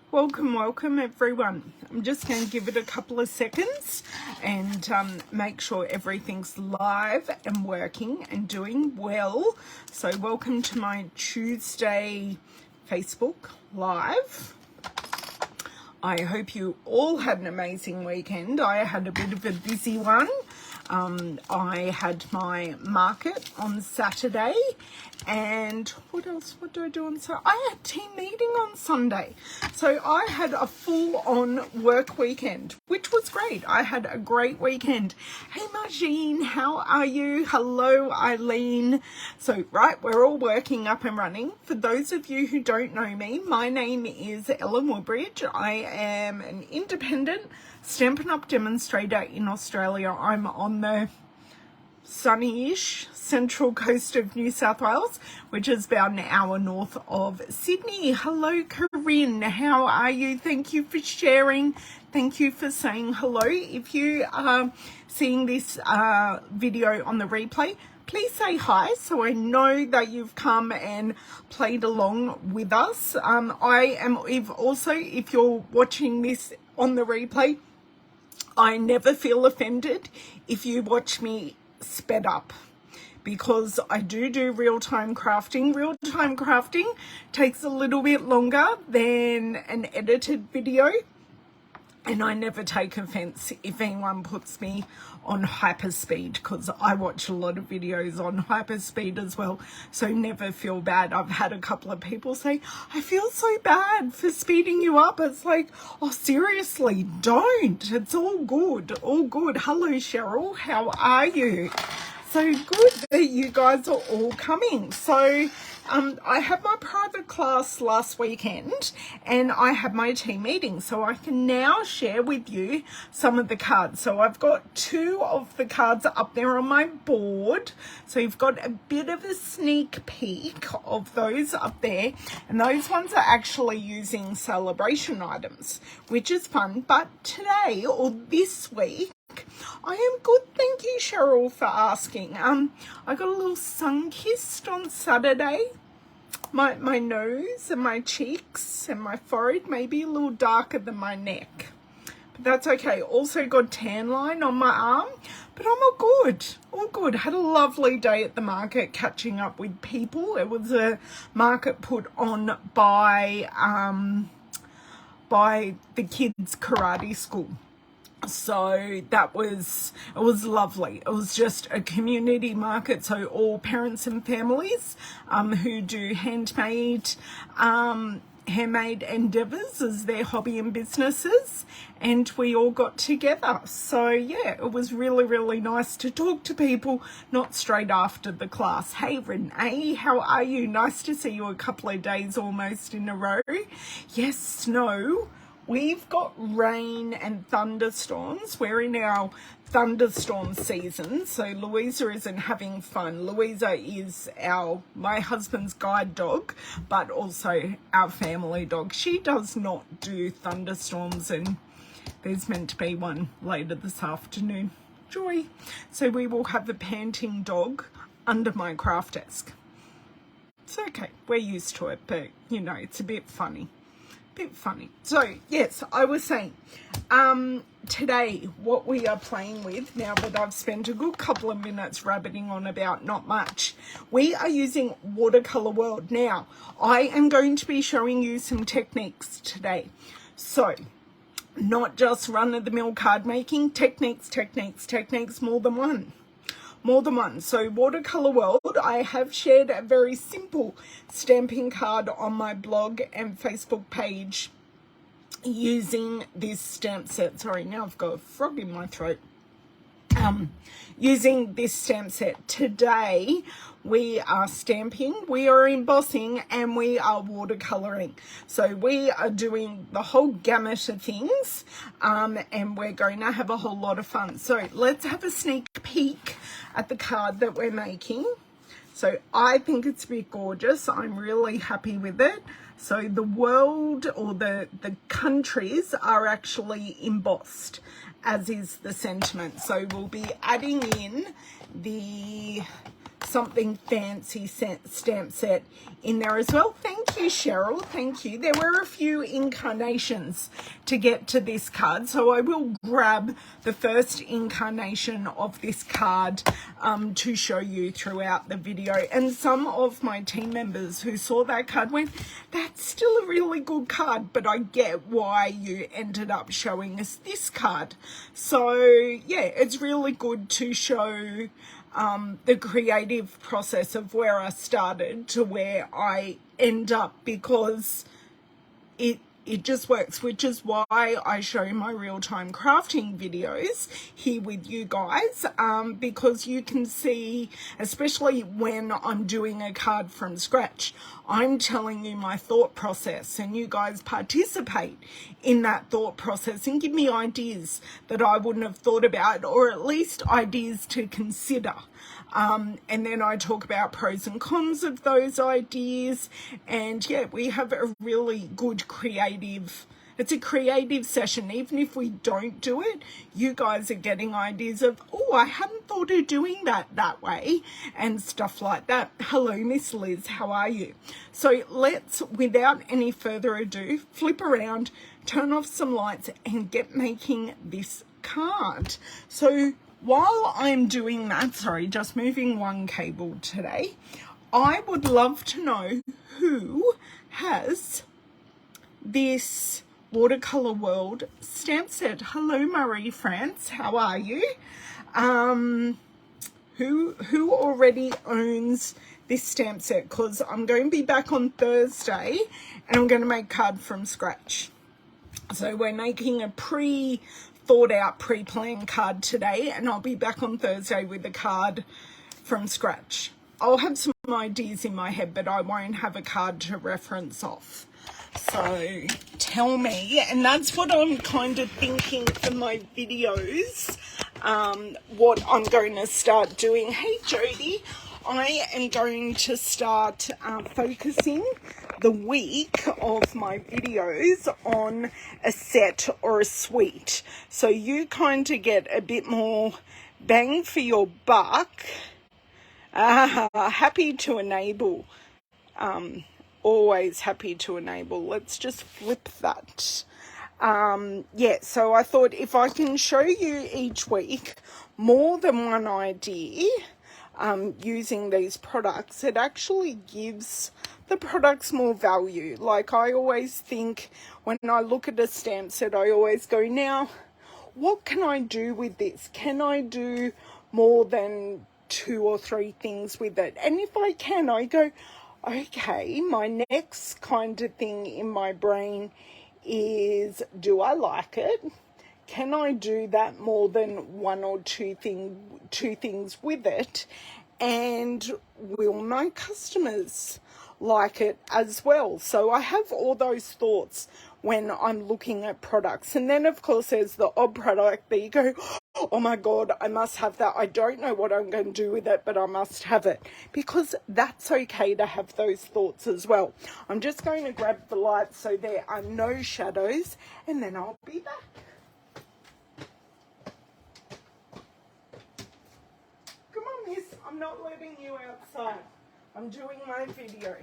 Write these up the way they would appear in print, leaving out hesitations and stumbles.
Welcome everyone. I'm just going to give it a couple of seconds and make sure everything's live and working and doing well. So welcome to my Tuesday Facebook Live. I hope you all had an amazing weekend. I had a bit of a busy one. I had my market on Saturday, and what else? What do I do on Saturday? I had team meeting on Sunday. So I had a full-on work weekend, which was great. I had a great weekend. Hey Margine, how are you? Hello Eileen. So right, we're all working up and running. For those of you who don't know me, my name is Woodbridge. I am an independent Stampin' Up! Demonstrator in Australia. I'm on the sunny-ish central coast of New South Wales, which is about an hour north of Sydney. Hello Corinne, how are you? Thank you for sharing. Thank you for saying hello. If you are seeing this video on the replay, please say hi so I know that you've come and played along with us. If you're watching this on the replay, I never feel offended if you watch me sped up, because I do real-time crafting. Real-time crafting takes a little bit longer than an edited video, and I never take offense if anyone puts me on hyperspeed, because I watch a lot of videos on hyperspeed as well, so never feel bad. I've had a couple of people say, I feel so bad for speeding you up. It's like, oh seriously, don't. It's all good, all good. Hello Cheryl, how are you? So good that you guys are all coming. So I had my private class last weekend and I had my team meeting, so I can now share with you some of the cards. So I've got two of the cards up there on my board, so you've got a bit of a sneak peek of those up there, and those ones are actually using celebration items, which is fun. But today, or this week, I am good, thank you Cheryl for asking. I got a little sun-kissed on Saturday. My nose and my cheeks and my forehead may be a little darker than my neck, but that's okay. Also got tan line on my arm, but I'm all good. Had a lovely day at the market catching up with people. It was a market put on by the kids' karate school. So it was lovely. It was just a community market, so all parents and families who do handmade endeavors as their hobby and businesses, and we all got together. So yeah, it was really nice to talk to people, not straight after the class. Hey Renee, how are you? Nice to see you a couple of days almost in a row. Yes, snow. We've got rain and thunderstorms. We're in our thunderstorm season, so Louisa isn't having fun. Louisa is my husband's guide dog, but also our family dog. She does not do thunderstorms, and there's meant to be one later this afternoon. Joy. So we will have a panting dog under my craft desk. It's okay. We're used to it, but you know, it's a bit funny. So yes, I was saying today what we are playing with, now that I've spent a good couple of minutes rabbiting on about not much, we are using Watercolor World. Now I am going to be showing you some techniques today, so not just run-of-the-mill card making techniques, more than one. So Watercolor World, I have shared a very simple stamping card on my blog and Facebook page using this stamp set. Sorry, now I've got a frog in my throat. Using this stamp set. Today we are stamping, we are embossing, and we are watercoloring. So we are doing the whole gamut of things, and we're going to have a whole lot of fun. So let's have a sneak peek at the card that we're making. So I think it's a bit gorgeous. I'm really happy with it. So the world, or the countries, are actually embossed, as is the sentiment. So we'll be adding in the something fancy stamp set in there as well. Thank you, Cheryl. Thank you. There were a few incarnations to get to this card, so I will grab the first incarnation of this card to show you throughout the video. And some of my team members who saw that card went, that's still a really good card, but I get why you ended up showing us this card. So yeah, it's really good to show the creative process of where I started to where I end up, because it just works, which is why I show my real-time crafting videos here with you guys, because you can see, especially when I'm doing a card from scratch, I'm telling you my thought process, and you guys participate in that thought process and give me ideas that I wouldn't have thought about, or at least ideas to consider. And then I talk about pros and cons of those ideas, and yeah, we have a really good creative, it's a creative session. Even if we don't do it, you guys are getting ideas of, oh, I hadn't thought of doing that way, and stuff like that. Hello, Miss Liz, how are you? So let's, without any further ado, flip around, turn off some lights, and get making this card. So while I'm doing that, sorry, just moving one cable today, I would love to know who has this Watercolor World stamp set. Hello, Marie France, how are you? Who already owns this stamp set? Because I'm going to be back on Thursday and I'm going to make card from scratch. So we're making a thought out pre-planned card today, and I'll be back on Thursday with a card from scratch. I'll have some ideas in my head, but I won't have a card to reference off. So tell me, and that's what I'm kind of thinking for my videos, what I'm going to start doing. Hey Jody, I am going to start focusing the week of my videos on a set or a suite, so you kind of get a bit more bang for your buck. Happy to enable, always happy to enable. Let's just flip that. Yeah, so I thought if I can show you each week more than one idea using these products, it actually gives the products more value. Like, I always think when I look at a stamp set, I always go, now what can I do with this? Can I do more than 2 or 3 things with it? And if I can, I go, okay, my next kind of thing in my brain is, do I like it? Can I do that more than 1 or 2 things with it? And will my customers like it as well? So I have all those thoughts when I'm looking at products. And then of course there's the odd product that you go, oh my God, I must have that. I don't know what I'm going to do with it, but I must have it, because that's okay to have those thoughts as well. I'm just going to grab the light so there are no shadows, and then I'll be back. Come on, miss, I'm not letting you outside. I'm doing my video.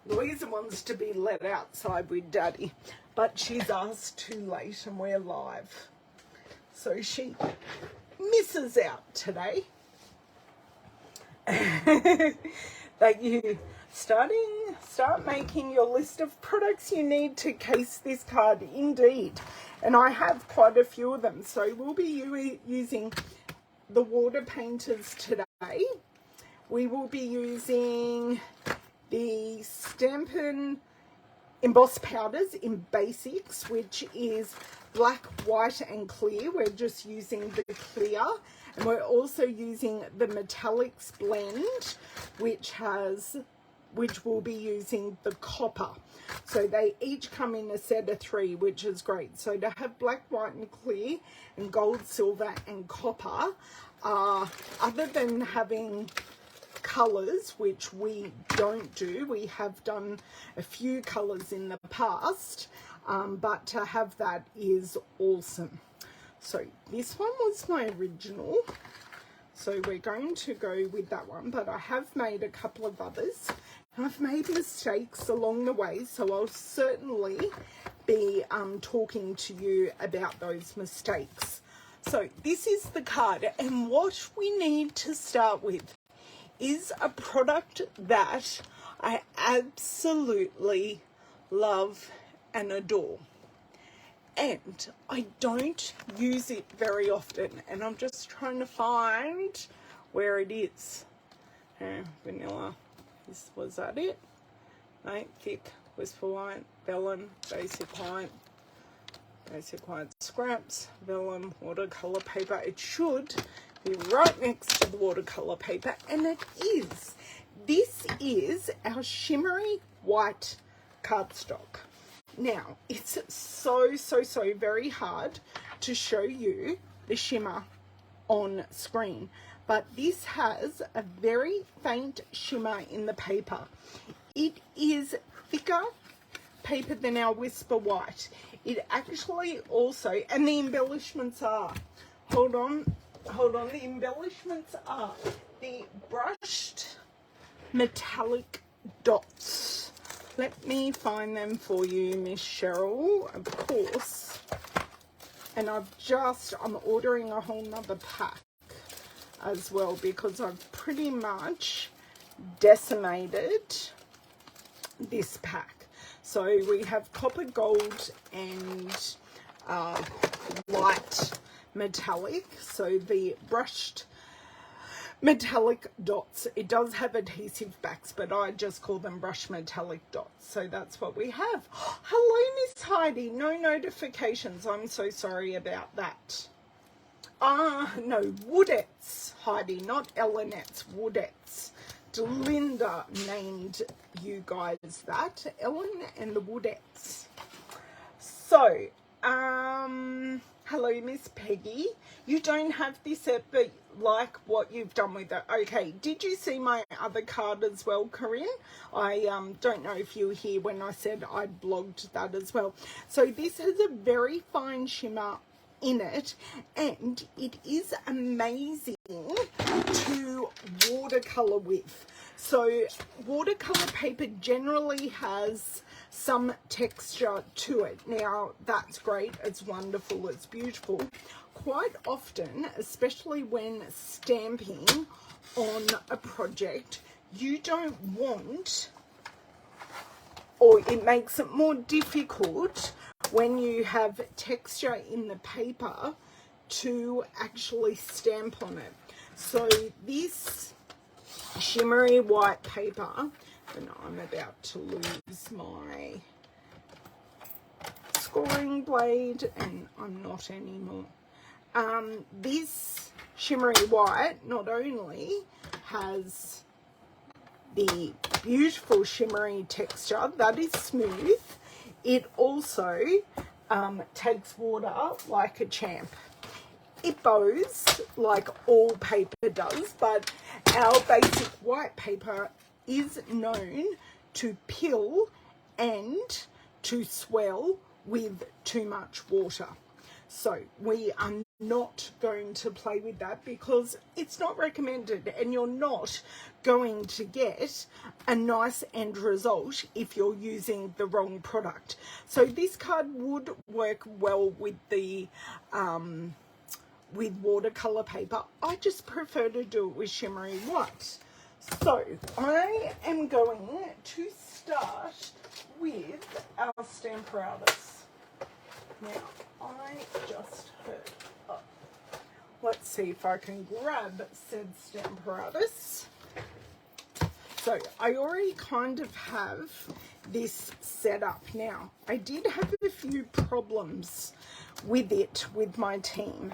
Louisa wants to be let outside with Daddy, but she's asked too late and we're live. So she misses out today. That you start making your list of products you need to case this card, indeed. And I have quite a few of them. So we'll be using the water painters today. We will be using the Stampin' embossed powders in basics, which is black, white and clear. We're just using the clear, and we're also using the metallics blend, which will be using the copper. So they each come in a set of 3, which is great. So to have black, white and clear and gold, silver and copper, other than having colors, which we don't do, we have done a few colors in the past, but to have that is awesome. So this one was my original, So we're going to go with that one, but I have made a couple of others. I've made mistakes along the way, so I'll certainly be talking to you about those mistakes. So this is the card, and what we need to start with is a product that I absolutely love and adore. And I don't use it very often, and I'm just trying to find where it is. Vanilla, was that it? No, thick, whisper white, vellum, basic white scraps, vellum, watercolor paper. It should be right next to the watercolor paper, and it is. This is our shimmery white cardstock. Now, it's so very hard to show you the shimmer on screen, but this has a very faint shimmer in the paper. It is thicker paper than our Whisper White. It actually also, and the embellishments are, hold on, the embellishments are the brushed metallic dots. Let me find them for you, Miss Cheryl, of course. And I'm ordering a whole nother pack as well, because I've pretty much decimated this pack. So we have copper, gold, and light metallic. So the brushed metallic dots, it does have adhesive backs, but I just call them brush metallic dots. So that's what we have. Hello, Miss Heidi. No notifications. I'm so sorry about that. No, Woodettes, Heidi, not Ellenette's, Woodettes. Delinda named you guys that, Ellen and the Woodettes. So, hello, Miss Peggy. You don't have this set, but like what you've done with it. Okay, did you see my other card as well, Corinne? I don't know if you were here when I said I blogged that as well. So this has a very fine shimmer in it, and it is amazing to watercolor with. So watercolor paper generally has some texture to it. Now that's great, it's wonderful, it's beautiful. Quite often, especially when stamping on a project, you don't want, or it makes it more difficult when you have texture in the paper to actually stamp on it. So this shimmery white paper, and I'm about to lose my scoring blade, and I'm not anymore. This shimmery white not only has the beautiful shimmery texture that is smooth, it also takes water like a champ. It bows like all paper does, but our basic white paper is known to pill and to swell with too much water. So we are not going to play with that, because it's not recommended, and you're not going to get a nice end result if you're using the wrong product. So this card would work well with the with watercolor paper. I just prefer to do it with shimmery white. So I am going to start with our Stamparatus. Now I just heard, let's see if I can grab said Stamparatus. So I already kind of have this set up. Now I did have a few problems with it with my team.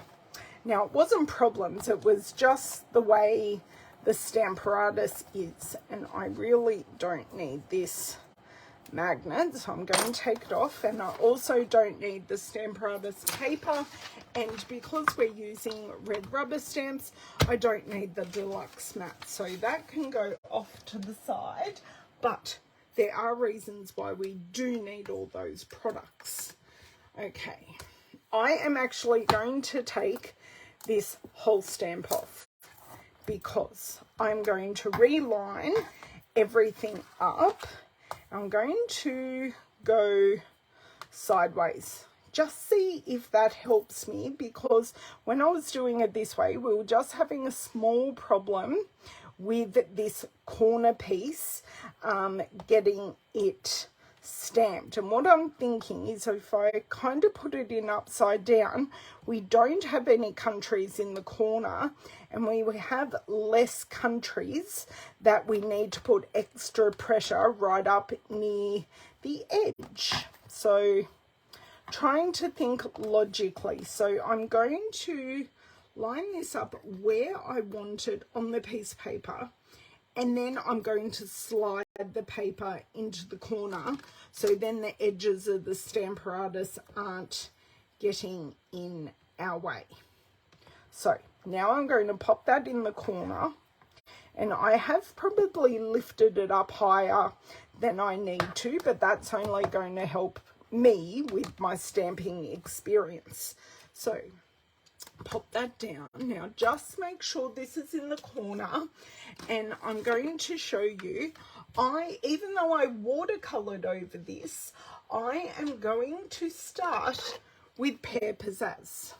Now, it wasn't problems, it was just the way the Stamparatus is, and I really don't need this magnet, so I'm going to take it off. And I also don't need the Stamparatus paper, and because we're using red rubber stamps, I don't need the deluxe mat, so that can go off to the side. But there are reasons why we do need all those products. Okay, I am actually going to take this whole stamp off. because I'm going to reline everything up. I'm going to go sideways. Just see if that helps me, because when I was doing it this way, we were just having a small problem with this corner piece, getting it stamped. And what I'm thinking is, if I kind of put it in upside down, we don't have any countries in the corner, and we have less countries that we need to put extra pressure right up near the edge. So trying to think logically. So I'm going to line this up where I want it on the piece of paper, and then I'm going to slide the paper into the corner, so then the edges of the Stamparatus aren't getting in our way. So now I'm going to pop that in the corner, and I have probably lifted it up higher than I need to, but that's only going to help me with my stamping experience. So pop that down. Now just make sure this is in the corner, and I'm going to show you, even though I watercolored over this, I am going to start with Pear Pizzazz.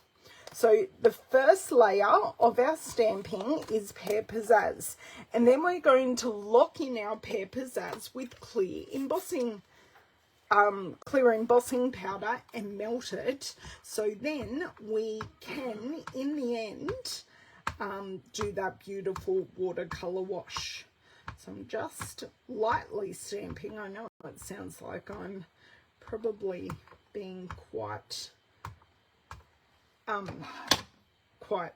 So the first layer of our stamping is Pear Pizzazz, and then we're going to lock in our Pear Pizzazz with clear embossing powder and melt it, so then we can, in the end, do that beautiful watercolor wash. So I'm just lightly stamping. I know it sounds like I'm probably being quite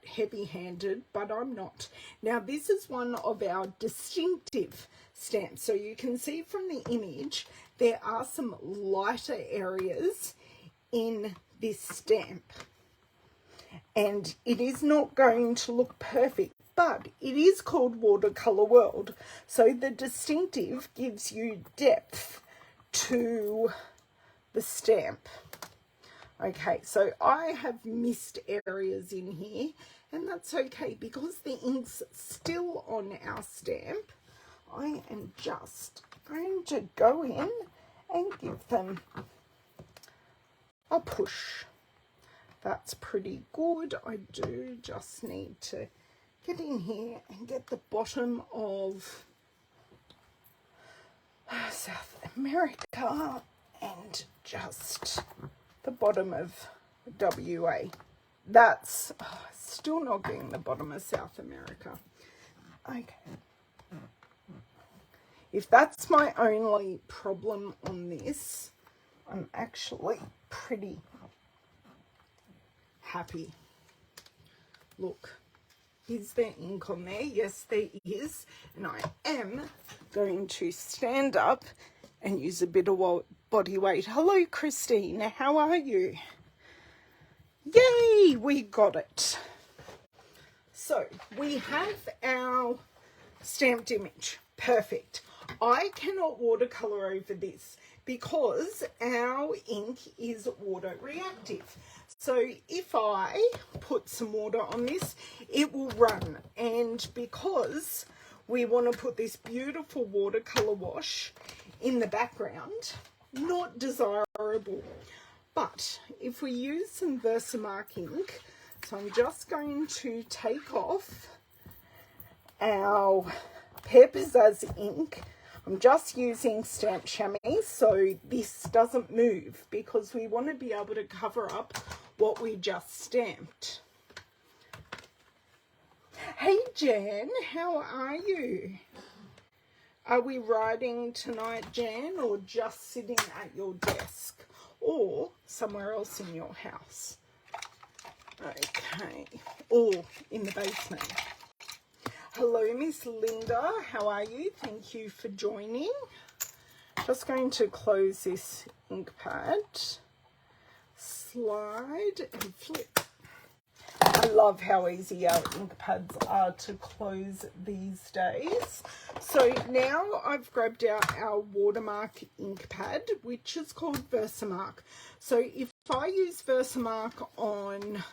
heavy-handed, but I'm not. Now this is one of our distinctive stamps, so you can see from the image there are some lighter areas in this stamp, and it is not going to look perfect, but it is called Watercolor World, so the distinctive gives you depth to the stamp. Okay, so I have missed areas in here, and that's okay, because the ink's still on our stamp. I am just going to go in and give them a push. That's pretty good. I do just need to get in here and get the bottom of South America and just the bottom of WA. That's still not getting the bottom of South America. Okay. If that's my only problem on this, I'm actually pretty happy. Look, is there ink on there? Yes, there is. And I am going to stand up and use a bit of body weight. Hello, Christine. How are you? Yay, we got it. So we have our stamped image. Perfect. I cannot watercolor over this because our ink is water reactive. So if I put some water on this, it will run. And because we want to put this beautiful watercolor wash in the background, not desirable. But if we use some Versamark ink, so I'm just going to take off our Pear Pizzazz ink. I'm just using Stamp Chamois so this doesn't move, because we want to be able to cover up what we just stamped. Hey Jan, how are you? Are we writing tonight, Jan, or just sitting at your desk or somewhere else in your house? Okay, or in the basement. Hello, Miss Linda. How are you? Thank you for joining. Just going to close this ink pad, slide and flip. I love how easy our ink pads are to close these days. So now I've grabbed out our Watermark ink pad, which is called Versamark. So if I use Versamark on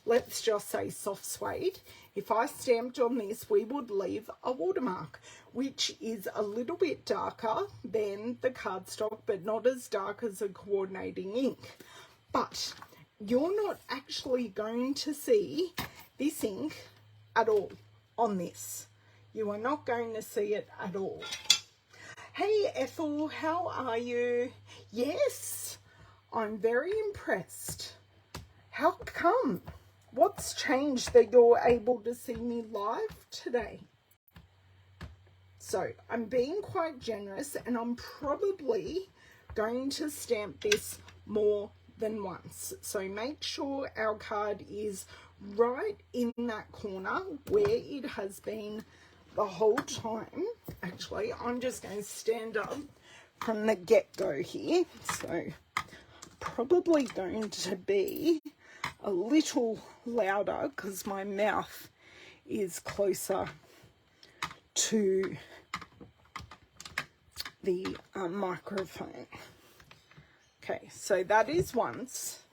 let's just say soft suede, if I stamped on this, we would leave a watermark, which is a little bit darker than the cardstock, but not as dark as a coordinating ink. But you're not actually going to see this ink at all on this. You are not going to see it at all. Hey Ethel, how are you? Yes, I'm very impressed. How come? What's changed that you're able to see me live today? So I'm being quite generous, and I'm probably going to stamp this more than once. So make sure our card is right in that corner where it has been the whole time. Actually, I'm just going to stand up from the get-go here. So probably going to be a little louder because my mouth is closer to the microphone. Okay, so that is once.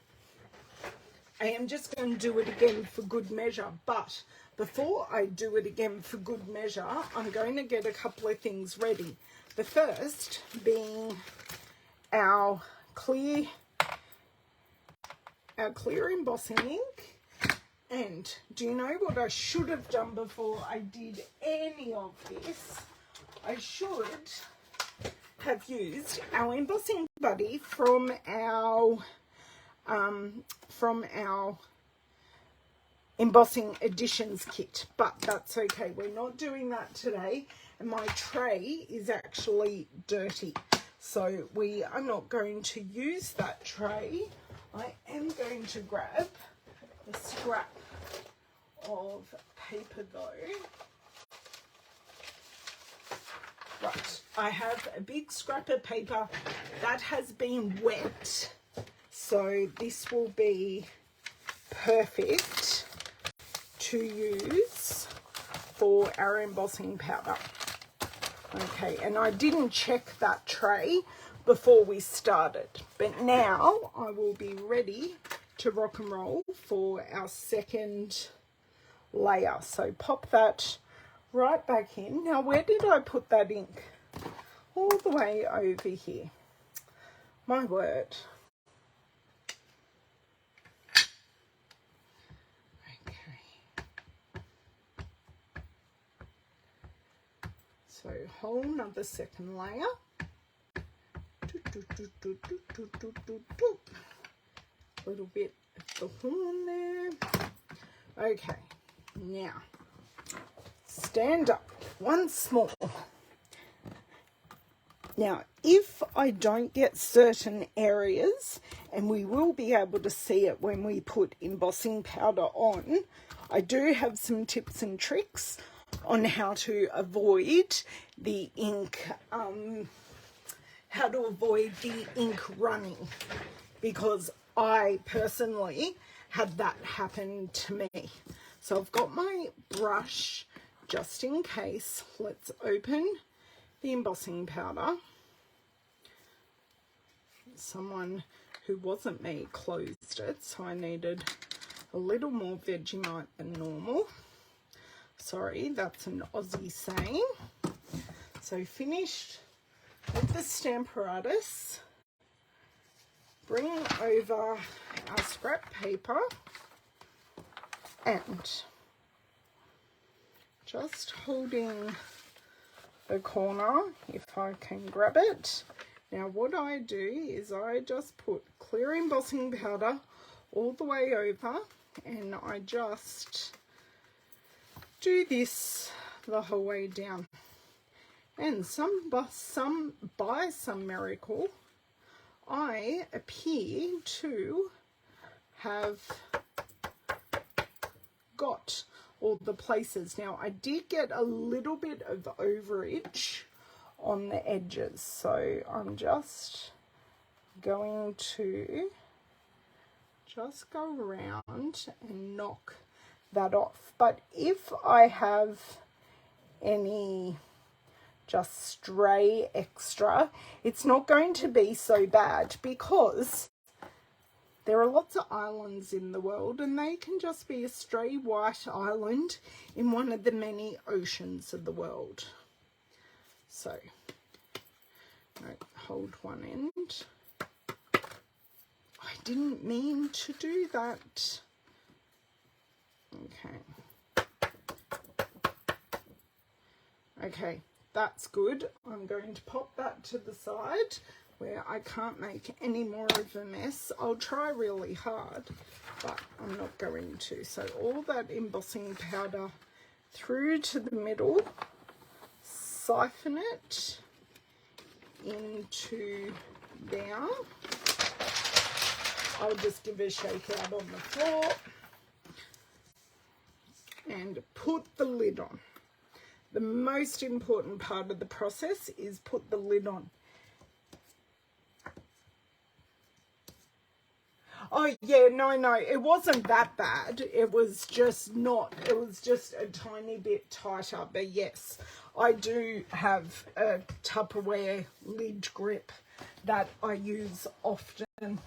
I am just going to do it again for good measure, but before I do it again for good measure, I'm going to get a couple of things ready. The first being our clear embossing ink. And do you know what I should have done before I did any of this? I should have used our embossing buddy from our embossing additions kit, but that's okay. We're not doing that today, and my tray is actually dirty, so we are not going to use that tray. I am going to grab a scrap of paper though. Right, I have a big scrap of paper that has been wet, so this will be perfect to use for our embossing powder. Okay, and I didn't check that tray before we started, but now I will be ready to rock and roll for our second layer. So pop that right back in. Now, where did I put that ink? All the way over here. My word. Okay. So whole another second layer. Little bit of the horn there. Okay, now stand up once more. Now, if I don't get certain areas, and we will be able to see it when we put embossing powder on, I do have some tips and tricks on how to avoid the ink, running, because I personally had that happen to me. So I've got my brush just in case. Let's open the embossing powder. Someone who wasn't me closed it, so I needed a little more Vegemite than normal. Sorry, that's an Aussie saying. So finished with the Stamparatus. Bring over our scrap paper and just holding the corner, if I can grab it. Now what I do is I just put clear embossing powder all the way over, and I just do this the whole way down. And by some miracle, I appear to have got all the places. Now I did get a little bit of overage on the edges, so I'm just going to just go around and knock that off. But if I have any just stray extra, it's not going to be so bad, because There are lots of islands in the world, and they can just be a stray white island in one of the many oceans of the world. So, hold one end. I didn't mean to do that. Okay, that's good. I'm going to pop that to the side where I can't make any more of a mess. I'll try really hard, but I'm not going to. So all that embossing powder through to the middle, siphon it into there. I'll just give a shake out on the floor and put the lid on. The most important part of the process is put the lid on. Oh yeah, no, it wasn't that bad. It was just a tiny bit tighter. But yes, I do have a Tupperware lid grip that I use often.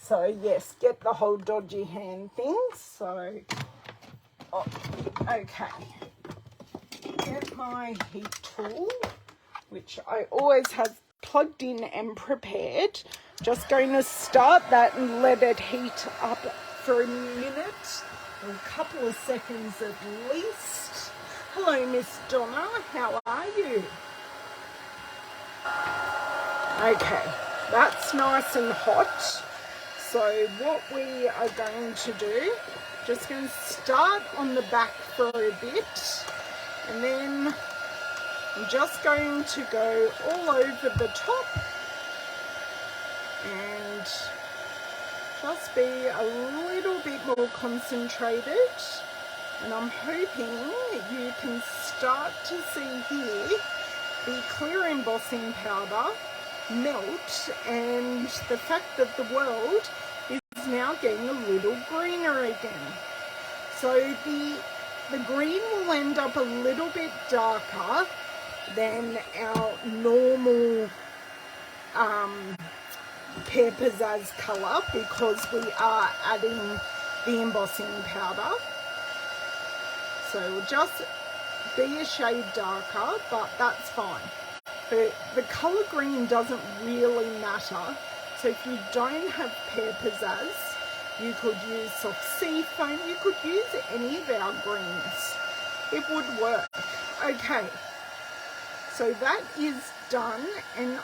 So yes, get the whole dodgy hand thing. So, okay. Get my heat tool, which I always have plugged in and prepared. Just going to start that and let it heat up for a minute, or a couple of seconds at least. Hello, Miss Donna, how are you? Okay, that's nice and hot. So what we are going to do, just going to start on the back for a bit, and then I'm just going to go all over the top and just be a little bit more concentrated. And I'm hoping you can start to see here the clear embossing powder melt, and the fact that the world is now getting a little greener again. So the green will end up a little bit darker than our normal Pear Pizzazz colour, because we are adding the embossing powder. So we'll just be a shade darker, but that's fine. The colour green doesn't really matter. So if you don't have Pear Pizzazz, you could use soft sea foam, you could use any of our greens. It would work. Okay, so that is done, and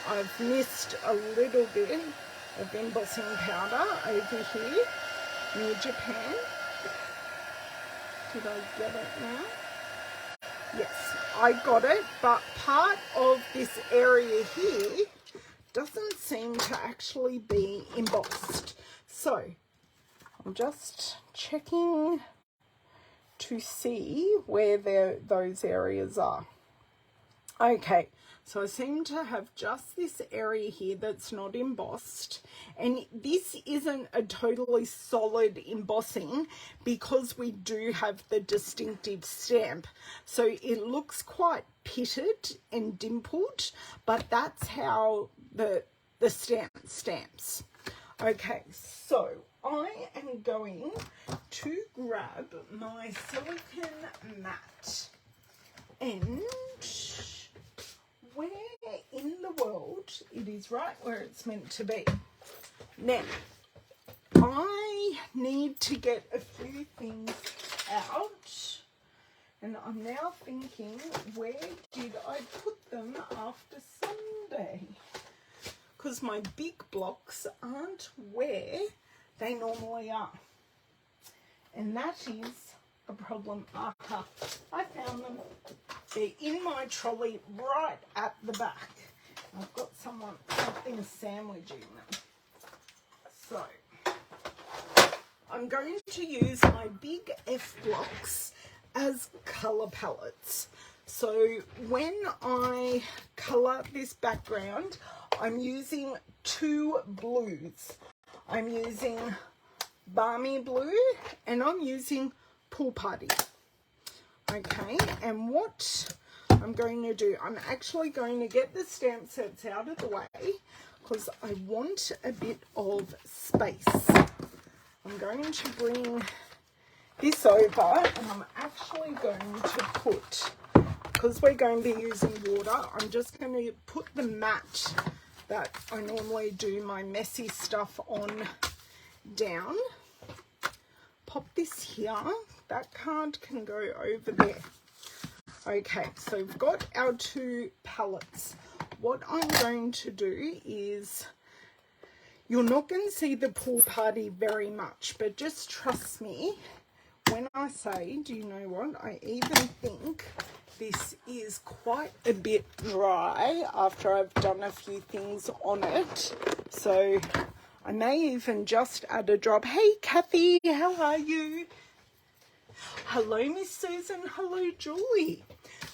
I've missed a little bit of embossing powder over here near Japan. Did I get it now? Yes, I got it, but part of this area here doesn't seem to actually be embossed. So I'm just checking to see where those areas are. Okay, so I seem to have just this area here that's not embossed, and this isn't a totally solid embossing because we do have the distinctive stamp. So it looks quite pitted and dimpled, but that's how the stamp stamps. Okay, so I am going to grab my silicone mat, and where in the world, it is right where it's meant to be. Now, I need to get a few things out, and I'm now thinking, where did I put them after Sunday? Because my big blocks aren't where they normally are, and that is a problem. Aha, I found them. They're in my trolley right at the back. I've got something sandwiching them. So I'm going to use my big F blocks as colour palettes. So when I colour this background, I'm using two blues. I'm using Balmy Blue and I'm using Pool Party. Okay, and what I'm going to do, I'm actually going to get the stamp sets out of the way because I want a bit of space. I'm going to bring this over and I'm actually going to put, because we're going to be using water, I'm just going to put the mat that I normally do my messy stuff on down. Pop this here. That card can go over there. Okay, so we've got our 2 palettes. What I'm going to do is, you're not going to see the pool party very much, but just trust me when I say, do you know what? I even think this is quite a bit dry after I've done a few things on it. So I may even just add a drop. Hey, Kathy, how are you? Hello, Miss Susan. Hello, Julie.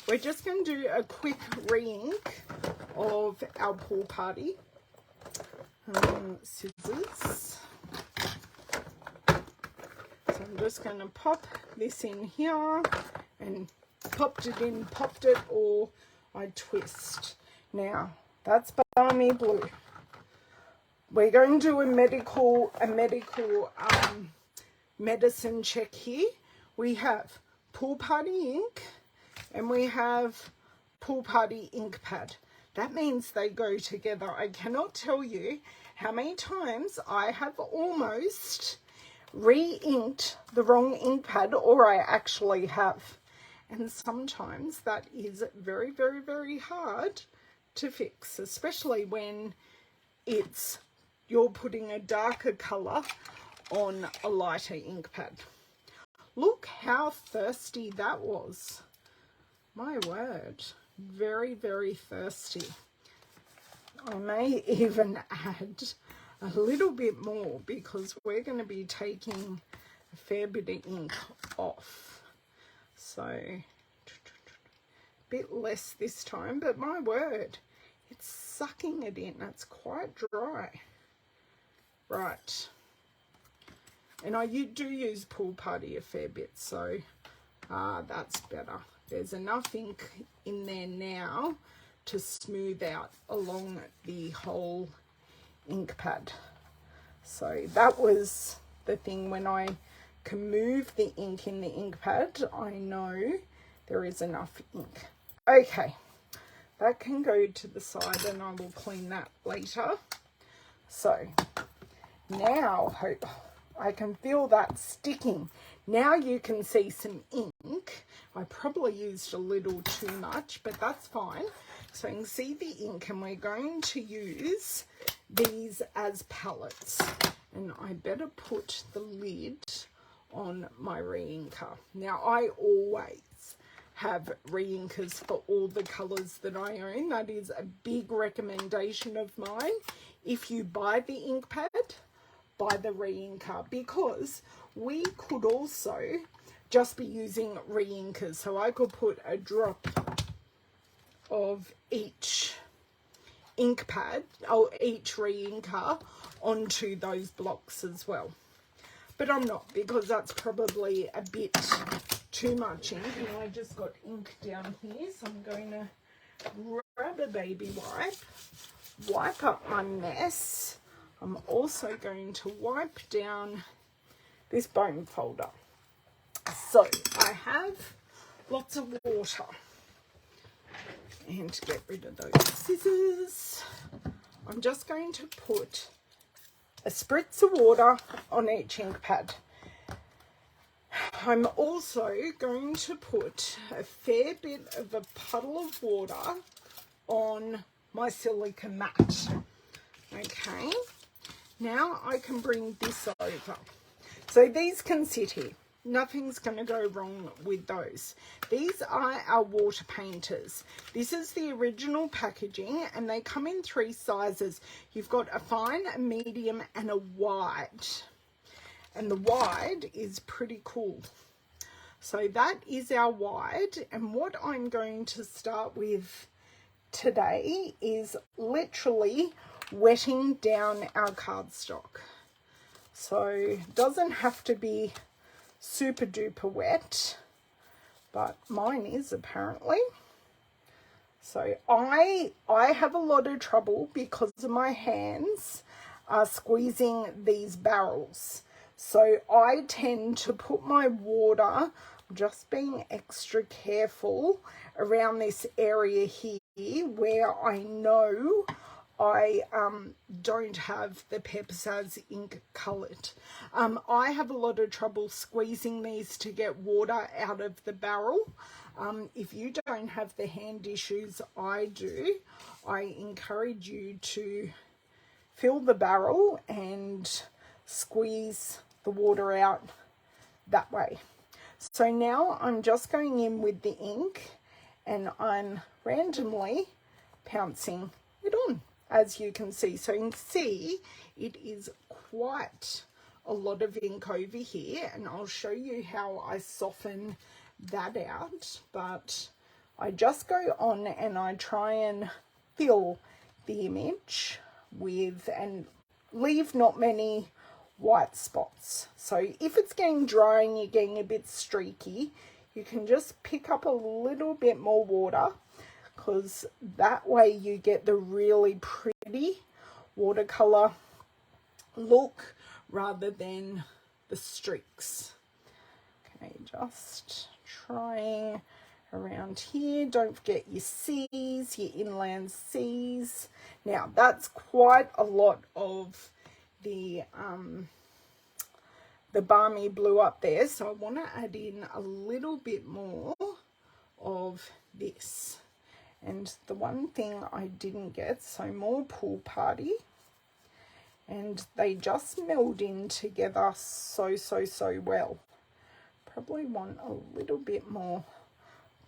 We're just going to do a quick re-ink of our pool party. Scissors. So I'm just going to pop this in here and popped it, or I twist. Now, that's balmy blue. We're going to do a medical medicine check here. We have pool party ink and we have pool party ink pad. That means they go together. I cannot tell you how many times I have almost re-inked the wrong ink pad, or I actually have. And sometimes that is very, very, very hard to fix, especially when you're putting a darker colour on a lighter ink pad. Look how thirsty that was. My word, very, very thirsty. I may even add a little bit more because we're going to be taking a fair bit of ink off. So, a bit less this time, but my word, it's sucking it in. It's quite dry. Right. And I do use pool party a fair bit, so that's better. There's enough ink in there now to smooth out along the whole ink pad. So that was the thing, when I can move the ink in the ink pad, I know there is enough ink. Okay, that can go to the side and I will clean that later. So now I can feel that sticking. Now you can see some ink. I probably used a little too much, but that's fine. So you can see the ink, and we're going to use these as palettes. And I better put the lid on my re-inker. Now I always have re-inkers for all the colours that I own. That is a big recommendation of mine. If you buy the ink pad, buy the re-inker, because we could also just be using re-inkers. So I could put a drop of each ink pad or each re-inker onto those blocks as well. But I'm not, because that's probably a bit too much ink, and I just got ink down here, so I'm going to grab a baby wipe up my mess. I'm also going to wipe down this bone folder. So I have lots of water, and to get rid of those scissors, I'm just going to put a spritz of water on each ink pad. I'm also going to put a fair bit of a puddle of water on my silica mat. Okay, now I can bring this over. So these can sit here. Nothing's going to go wrong with those. These are our water painters. This is the original packaging, and they come in 3 sizes. You've got a fine, a medium, and a wide. And the wide is pretty cool. So that is our wide, and what I'm going to start with today is literally wetting down our cardstock. So it doesn't have to be super duper wet, but mine is apparently. So I have a lot of trouble because of my hands squeezing these barrels. So I tend to put my water, just being extra careful around this area here where I know I don't have the Pepsaz ink coloured. I have a lot of trouble squeezing these to get water out of the barrel. If you don't have the hand issues I do, I encourage you to fill the barrel and squeeze the water out that way. So now I'm just going in with the ink and I'm randomly pouncing it on, as you can see. So you can see it is quite a lot of ink over here, and I'll show you how I soften that out. But I just go on and I try and fill the image with, and leave not many white spots. So if it's getting dry and you're getting a bit streaky, you can just pick up a little bit more water, because that way you get the really pretty watercolor look rather than the streaks. Okay, just trying around here. Don't forget your C's, your inland C's. Now that's quite a lot of the balmy blue up there, so I want to add in a little bit more of this. And the one thing I didn't get, so more Pool Party, and they just meld in together so well. Probably want a little bit more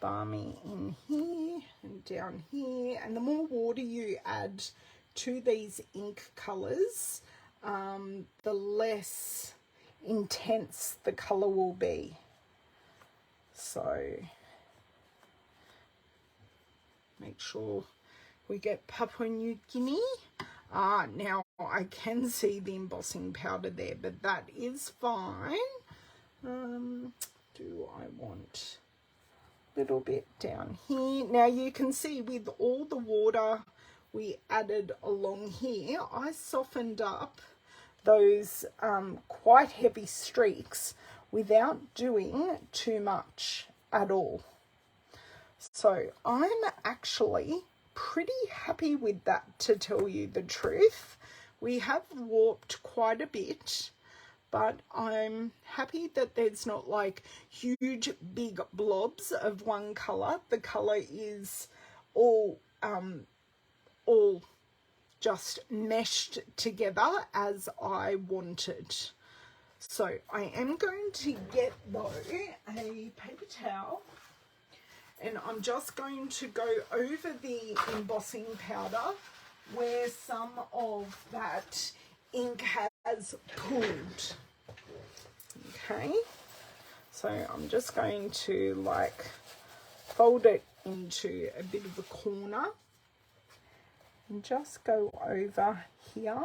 balmy in here and down here, and the more water you add to these ink colors, the less intense the color will be. So make sure we get Papua New Guinea. Now I can see the embossing powder there, but that is fine. Do I want a little bit down here? Now you can see with all the water we added along here, I softened up those quite heavy streaks without doing too much at all. So I'm actually pretty happy with that, to tell you the truth. We have warped quite a bit, but I'm happy that there's not like huge big blobs of one color. The color is all just meshed together as I wanted. So I am going to get, though, a paper towel, and I'm just going to go over the embossing powder where some of that ink has pooled. Okay, so I'm just going to like fold it into a bit of a corner and just go over here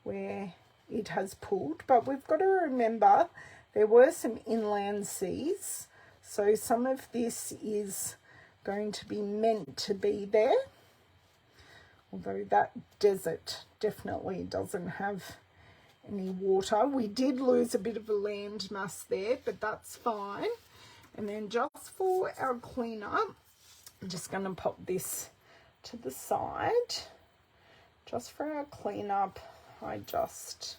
where it has pooled. But we've got to remember there were some inland seas, so some of this is going to be meant to be there, although that desert definitely doesn't have any water. We did lose a bit of a land mass there, but that's fine. And then just for our cleanup, I'm just going to pop this to the side. Just for our cleanup, I just,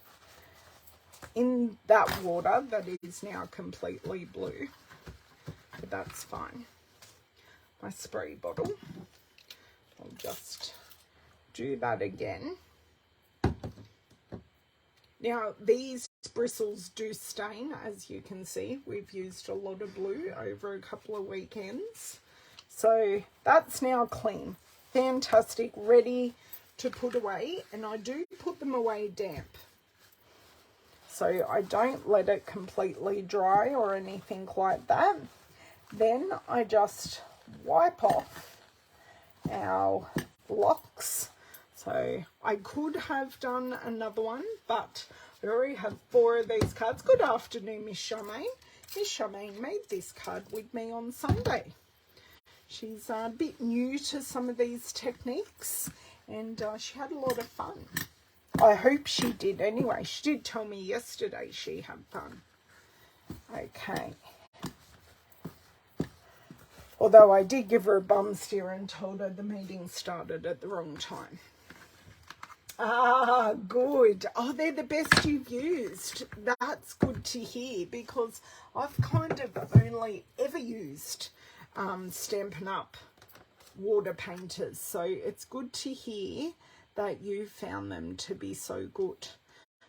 in that water that is now completely blue, but that's fine. My spray bottle, I'll just do that again. Now these bristles do stain, as you can see. We've used a lot of blue over a couple of weekends. So that's now clean. Fantastic, ready to put away, and I do put them away damp. So I don't let it completely dry or anything like that. Then I just wipe off our blocks. So I could have done another one, but I already have 4 of these cards. Good afternoon, Miss Charmaine. Miss Charmaine made this card with me on Sunday. She's a bit new to some of these techniques, and she had a lot of fun. I hope she did anyway. She did tell me yesterday she had fun. Okay. Although I did give her a bum steer and told her the meeting started at the wrong time. Ah, good. Oh, they're the best you've used. That's good to hear, because I've kind of only ever used Stampin' Up! Water painters. So it's good to hear that you found them to be so good.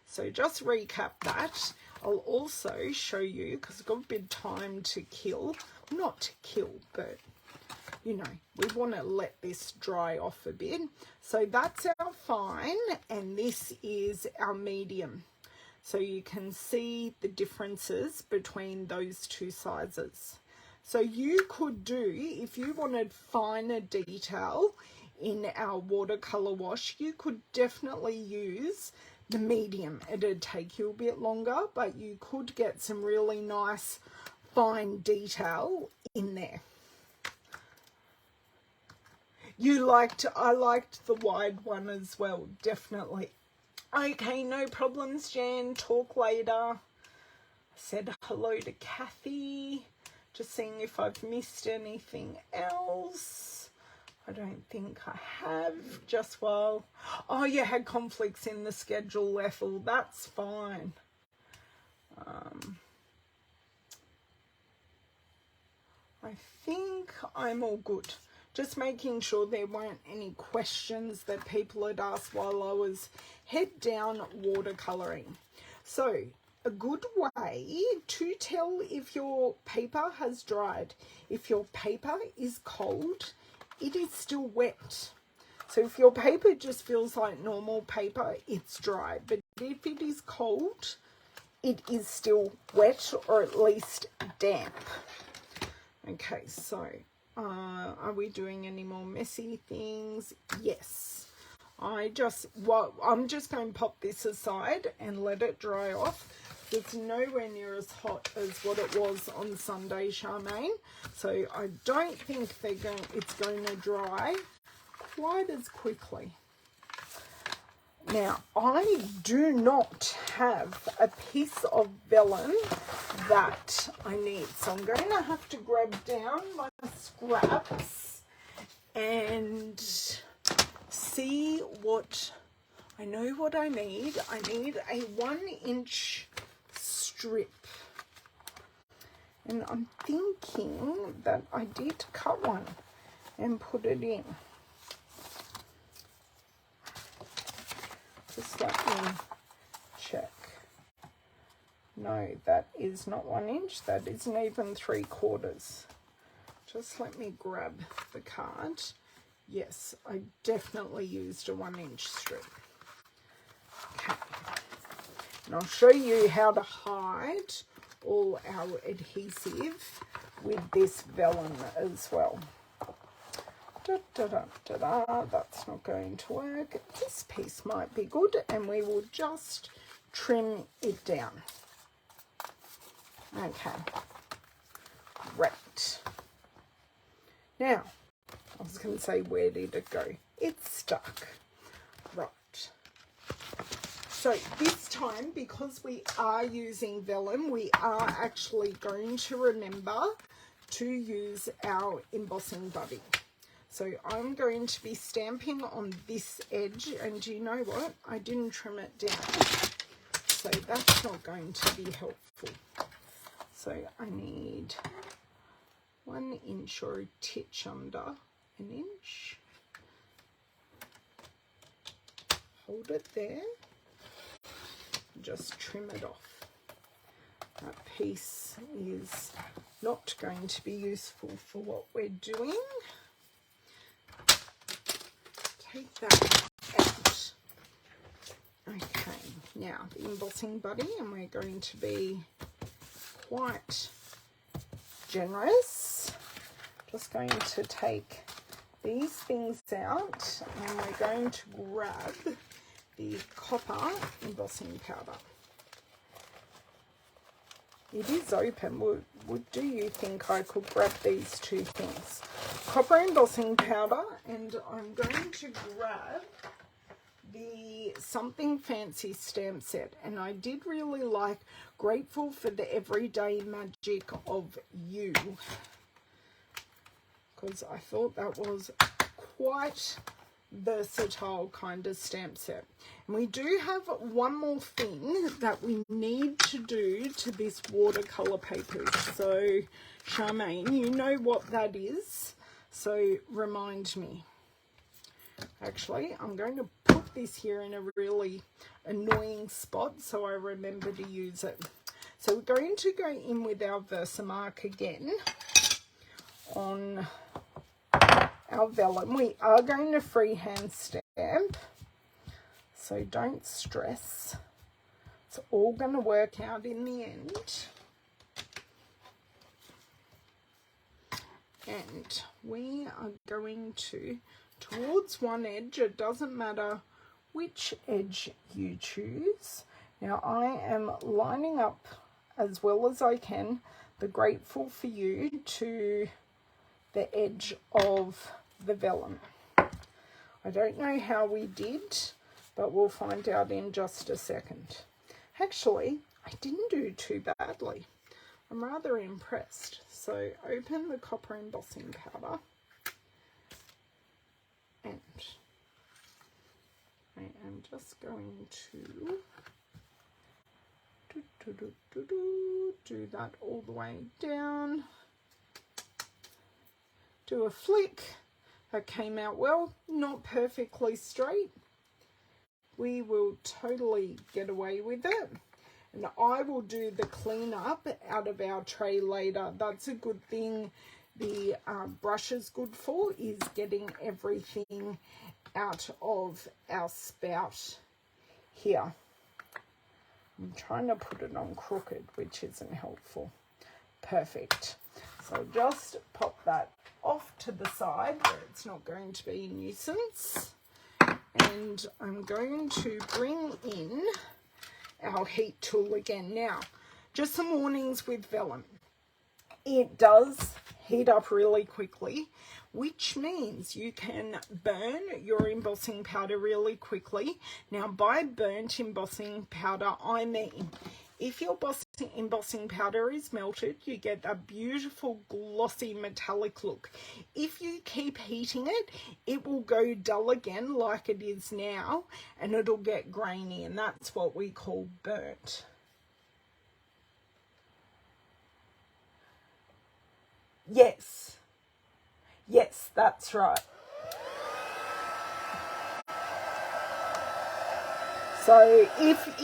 So just recap that. I'll also show you, because I've got a bit of time to kill. Not to kill, but you know, we want to let this dry off a bit. So that's our fine, and this is our medium. So you can see the differences between those two sizes. So you could do, if you wanted finer detail in our watercolor wash, you could definitely use the medium. It'd take you a bit longer, but you could get some really nice fine detail in there. I liked the wide one as well, definitely. Okay, no problems, Jan. Talk later. Said hello to Kathy. Just seeing if I've missed anything else. I don't think I have. Just while... Oh, you had conflicts in the schedule, Ethel. That's fine. I think I'm all good. Just making sure there weren't any questions that people had asked while I was head down watercoloring. So a good way to tell if your paper has dried, if your paper is cold, it is still wet. So if your paper just feels like normal paper, it's dry. But if it is cold, it is still wet, or at least damp. Okay, so are we doing any more messy things? Yes. I'm just going to pop this aside and let it dry off. It's nowhere near as hot as what it was on Sunday, Charmaine. So I don't think it's going to dry quite as quickly. Now, I do not have a piece of vellum that I need. So I'm going to have to grab down my scraps and see what... I know what I need. I need a 1-inch strip. And I'm thinking that I did cut one and put it in. Just let me check. No, that is not 1 inch. That isn't even 3/4. Just let me grab the card. Yes, I definitely used a 1-inch strip. Okay. And I'll show you how to hide all our adhesive with this vellum as well. That's not going to work. This piece might be good, and we will just trim it down. Okay, great. Now, I was going to say, where did it go? It's stuck. Right. So this time, because we are using vellum, we are actually going to remember to use our embossing buddy. So I'm going to be stamping on this edge, and do you know what? I didn't trim it down, so that's not going to be helpful. So I need 1 inch or a titch under 1 inch. Hold it there. Just trim it off. That piece is not going to be useful for what we're doing. Take that out. Okay, now the embossing buddy, and we're going to be quite generous. Just going to take these things out, and we're going to grab the copper embossing powder. It is open. Would do you think I could grab these two things? Copper embossing powder, and I'm going to grab the Something Fancy stamp set. And I did really like Grateful for the Everyday Magic of You, because I thought that was quite versatile kind of stamp set. And we do have one more thing that we need to do to this watercolor paper. So Charmaine, you know what that is, so remind me. Actually, I'm going to put this here in a really annoying spot so I remember to use it. So we're going to go in with our Versamark again on our vellum. We are going to freehand stamp, so don't stress. It's all going to work out in the end. And we are going to, towards one edge, it doesn't matter which edge you choose. Now I am lining up as well as I can the Grateful for You to the edge of the vellum. I don't know how we did, but we'll find out in just a second. Actually, I didn't do too badly. I'm rather impressed. So open the copper embossing powder, and I am just going to do that all the way down. Do a flick. That came out well, not perfectly straight. We will totally get away with it. And I will do the cleanup out of our tray later. That's a good thing the brush is good for, is getting everything out of our spout here. I'm trying to put it on crooked, which isn't helpful. Perfect. So just pop that off to the side where it's not going to be a nuisance. And I'm going to bring in our heat tool again. Now, just some warnings with vellum. It does heat up really quickly, which means you can burn your embossing powder really quickly. Now, by burnt embossing powder, I mean if your embossing powder is melted, you get a beautiful glossy metallic look. If you keep heating it, it will go dull again like it is now, and it'll get grainy, and that's what we call burnt. Yes, that's right. So if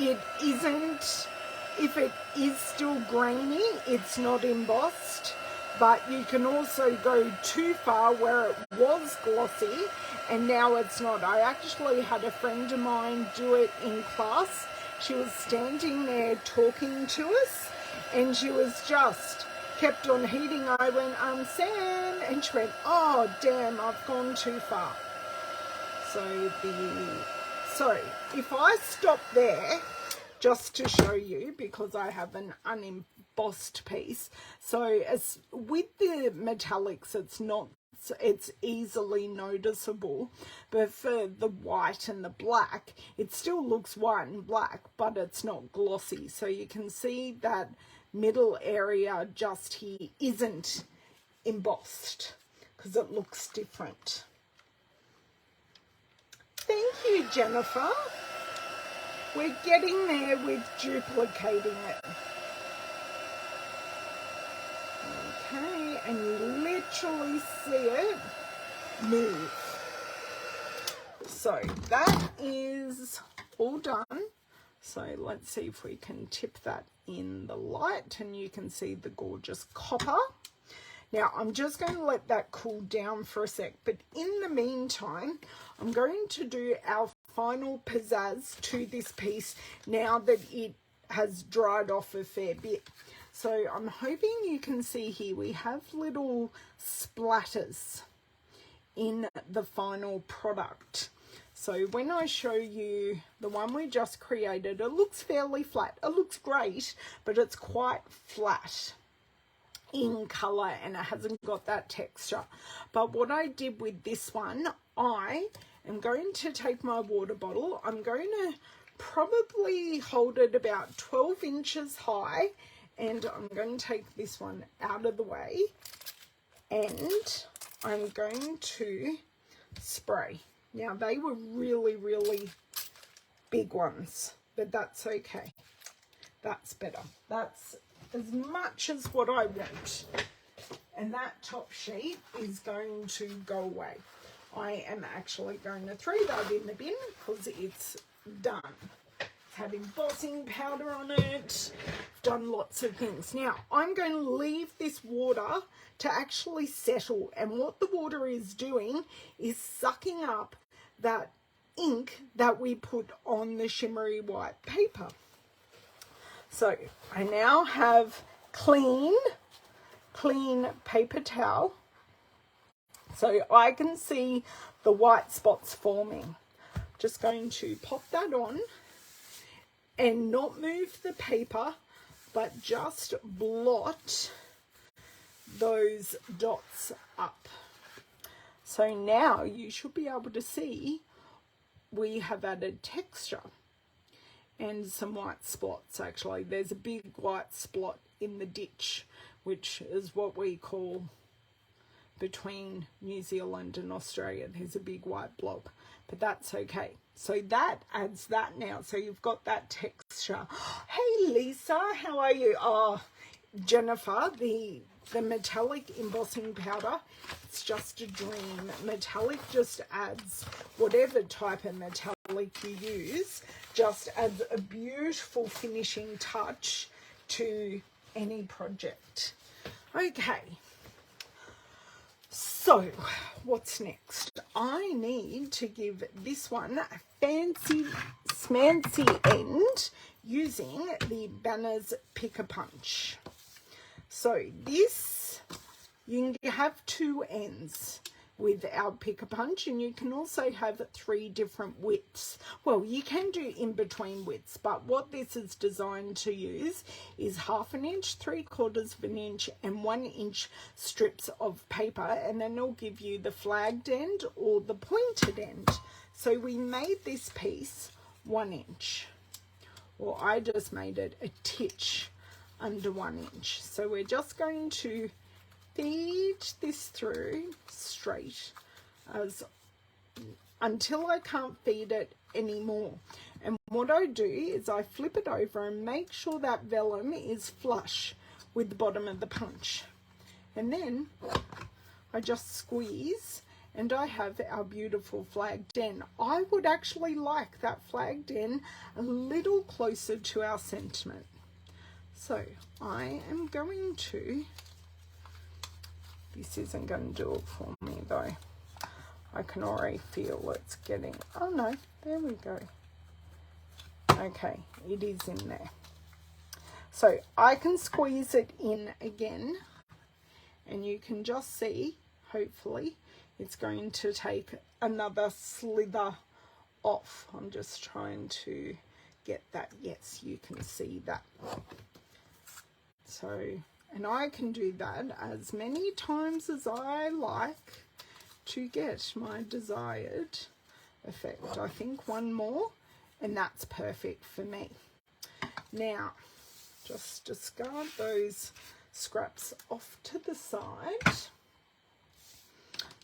it is still grainy, it's not embossed. But you can also go too far where it was glossy and now it's not. I actually had a friend of mine do it in class. She was standing there talking to us, and she was just kept on heating. I went, Sam, and she went, oh damn, I've gone too far. So if I stop there, just to show you, because I have an unembossed piece. So as with the metallics, it's easily noticeable, but for the white and the black, it still looks white and black, but it's not glossy. So you can see that middle area just here isn't embossed because it looks different. Thank you, Jennifer. We're getting there with duplicating it. Okay, and you literally see it move. So that is all done. So let's see if we can tip that in the light, and you can see the gorgeous copper. Now I'm just going to let that cool down for a sec, but in the meantime, I'm going to do our final pizzazz to this piece now that it has dried off a fair bit. So I'm hoping you can see here we have little splatters in the final product. So when I show you the one we just created, it looks fairly flat. It looks great, but it's quite flat in color and it hasn't got that texture. But what I did with this one, I am going to take my water bottle. I'm going to probably hold it about 12 inches high, and I'm going to take this one out of the way, and I'm going to spray. Now they were really, really big ones, but that's okay. That's better. That's as much as what I want. And that top sheet is going to go away. I am actually going to throw that in the bin because it's done. It's had embossing powder on it. I've done lots of things. Now, I'm going to leave this water to actually settle. And what the water is doing is sucking up that ink that we put on the shimmery white paper. So I now have clean paper towel, so I can see the white spots forming. Just going to pop that on and not move the paper, but just blot those dots up. So now you should be able to see we have added texture and some white spots. Actually, there's a big white spot in the ditch, which is what we call, between New Zealand and Australia, there's a big white blob, but that's okay. So that adds that now. So you've got that texture. Hey Lisa, how are you? Oh, Jennifer, the metallic embossing powder, it's just a dream. Metallic just adds, whatever type of metallic you use, just adds a beautiful finishing touch to any project. Okay, so what's next? I need to give this one a fancy smancy end using the Banners Pick-a-Punch. So this, you can have two ends with our Pick-a-Punch, and you can also have 3 different widths. Well, you can do in between widths, but what this is designed to use is 1/2 inch, 3/4 of an inch, and 1 inch strips of paper, and then it'll give you the flagged end or the pointed end. So we made this piece 1 inch, or I just made it a titch under 1 inch. So we're just going to feed this through straight until I can't feed it anymore. And what I do is I flip it over and make sure that vellum is flush with the bottom of the punch. And then I just squeeze and I have our beautiful flagged end. I would actually like that flagged end a little closer to our sentiment. So I am going to, this isn't going to do it for me though. I can already feel it's getting, oh no, there we go. Okay, it is in there. So I can squeeze it in again, and you can just see, hopefully, it's going to take another slither off. I'm just trying to get that. Yes, you can see that. So, and I can do that as many times as I like to get my desired effect. I think one more and that's perfect for me. Now, just discard those scraps off to the side.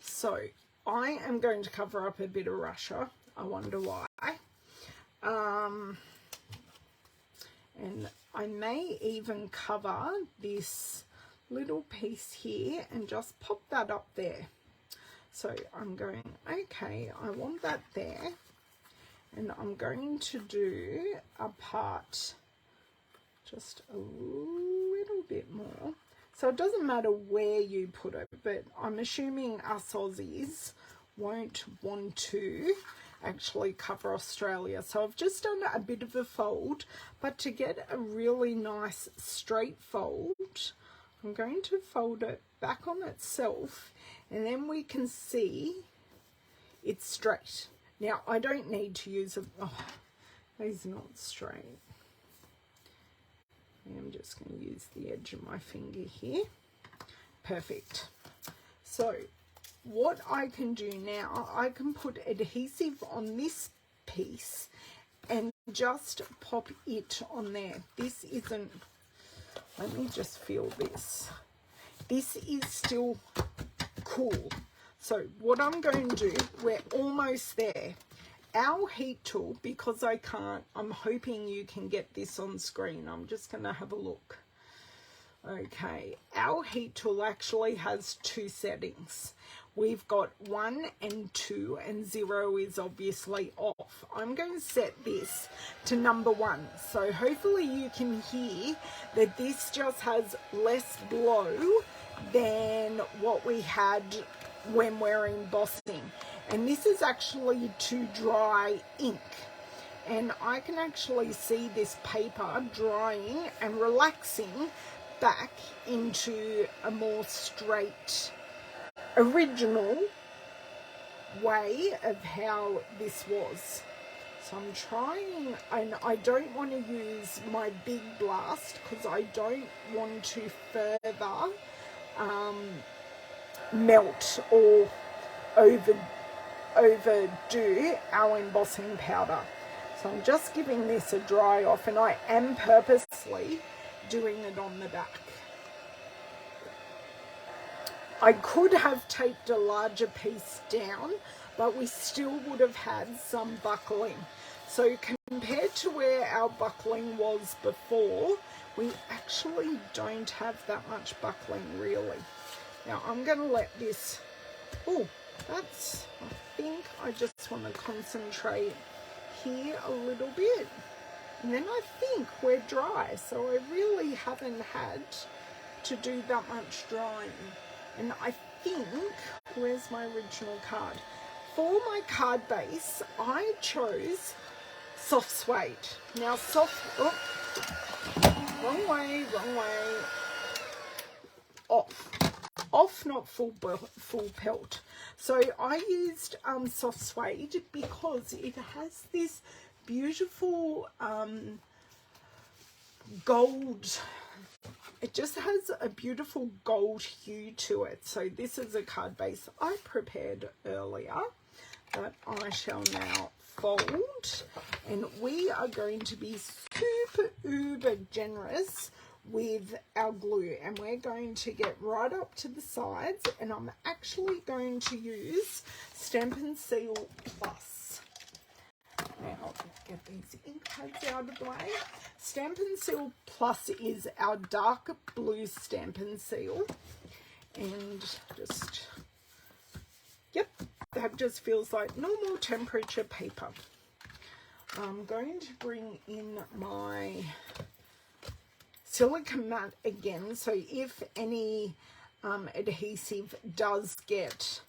So, I am going to cover up a bit of Russia. I wonder why. And I may even cover this little piece here and just pop that up there. So I'm going, okay, I want that there. And I'm going to do a part just a little bit more. So it doesn't matter where you put it, but I'm assuming us Aussies won't want to actually cover Australia. So I've just done a bit of a fold, but to get a really nice straight fold, I'm going to fold it back on itself, and then we can see it's straight. Now, I don't need to use a, oh, these are not straight. I'm just going to use the edge of my finger here. Perfect. So what I can do now, I can put adhesive on this piece and just pop it on there. This isn't, let me just feel this. This is still cool. So what I'm going to do, we're almost there. Our heat tool, because I can't, I'm hoping you can get this on screen. I'm just going to have a look. Okay, our heat tool actually has 2 settings. We've got 1 and 2, and 0 is obviously off. I'm going to set this to number 1. So hopefully you can hear that this just has less blow than what we had when we're embossing. And this is actually to dry ink. And I can actually see this paper drying and relaxing back into a more straight, original way of how this was. So I'm trying, and I don't want to use my big blast because I don't want to further melt or overdo our embossing powder. So I'm just giving this a dry off, and I am purposely doing it on the back. I could have taped a larger piece down, but we still would have had some buckling. So compared to where our buckling was before, we actually don't have that much buckling really. Now I'm going to let this, oh, that's, I think I just want to concentrate here a little bit. And then I think we're dry, so I really haven't had to do that much drying. And I think, where's my original card? For my card base, I chose soft suede. Now wrong way. Off, not full pelt. So I used soft suede because it has this beautiful gold. It just has a beautiful gold hue to it. So this is a card base I prepared earlier that I shall now fold, and we are going to be super uber generous with our glue, and we're going to get right up to the sides, and I'm actually going to use Stampin' Seal Plus. Now I'll get these ink pads out of the way. Stampin' Seal Plus is our dark blue Stampin' Seal, and just, yep, that just feels like normal temperature paper. I'm going to bring in my silicone mat again, so if any adhesive does get